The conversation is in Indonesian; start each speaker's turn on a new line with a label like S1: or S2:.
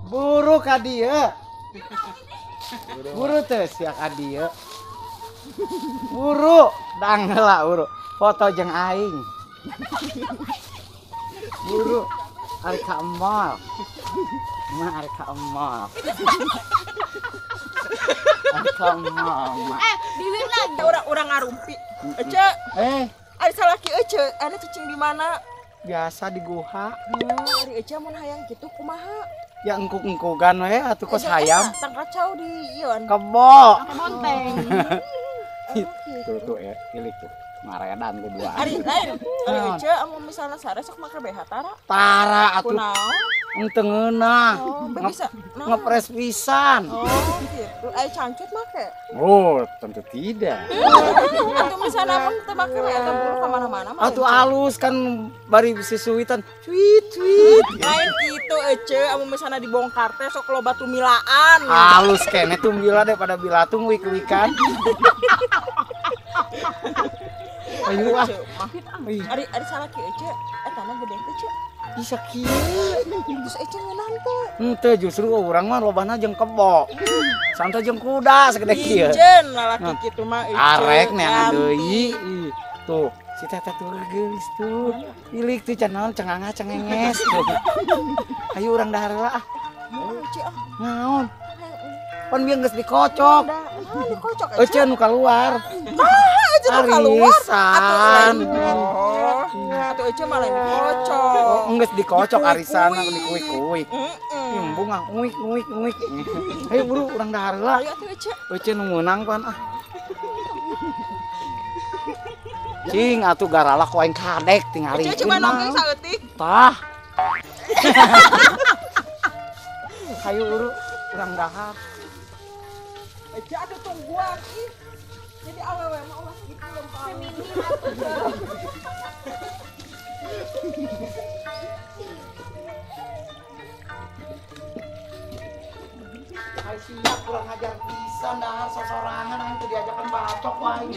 S1: Buru ka dieu. Buru teh sia ka dieu. Buru, dang heula buru. Foto jeung aing. Buru, ari ka mall. Mah ari ka mall. Ari ka mall.
S2: Diwir lagi orang ngarumpi. Ece, ari salaki ece, anu cicing di mana?
S1: Biasa di guha.
S2: Ari ece mun hayang kitu kumaha?
S1: Ya engkuk-engkukan we atuh kos hayam.
S2: Tang kacau di ieu.
S1: Kebo.
S2: Monteng.
S1: Tuh ya, pilih tuh. Ngaredan kedua.
S2: Ari lain. Ari ece amun misalna sare sok make BH tara.
S1: Tara atuh.
S2: Kunaon?
S1: Henteu ngeunah.
S2: Bisa.
S1: Ngepres pisan.
S2: Oh, gitu. Ai cangcut make.
S1: Oh, tentu tidak.
S2: Atuh misalna amun teu make BH teh buru ka mana-mana mah.
S1: Atuh alus kan bari sisuitan. Tweet.
S2: Lain kitu ece amun misalna dibongkar teh sok loba tumilaan.
S1: Halus kene tumbila daripada bilatung wik-wikan. Ayo ah.
S2: Ari salaki ece eta mah gede teh ce.
S1: Bisa kieu.
S2: Terus ece ngeunaan teh.
S1: Henteu justru urang mah lobana jeung kebo. Santai jeung kuda sagede kieu.
S2: Ijen lalaki kitu mah ece.
S1: Arek neangan deui. Tuh, si teh tuh geulis tuh. Ilik tuh can cenganga cengenges. Ayo urang dahar heula ah.
S2: Ece ah.
S1: Naon? Pan bieu geus dikocok.
S2: Dikocok ece.
S1: Ece nu kaluar.
S2: Ece nu keluar.
S1: Arisan.
S2: Atuh ece malah dikocok.
S1: Oh, geus dikocok arisan dikuik-kuik.
S2: Heeh.
S1: Bunga uik. Ayo buru urang dahar heula.
S2: Ayo atuh ece.
S1: Ece nu meunang pan ah. Cing atuh garalak wae kadek tingali.
S2: Ece cuma nongeng saeutik.
S1: Tah. Hayu uru urang dahar.
S2: Ece atuh tungguan ih. Jadi awewe mah ulah gitu lempar. Feminin
S1: Hai siap kurang ajar pisan dahar sosorangan anu teu diajakan bacok wae.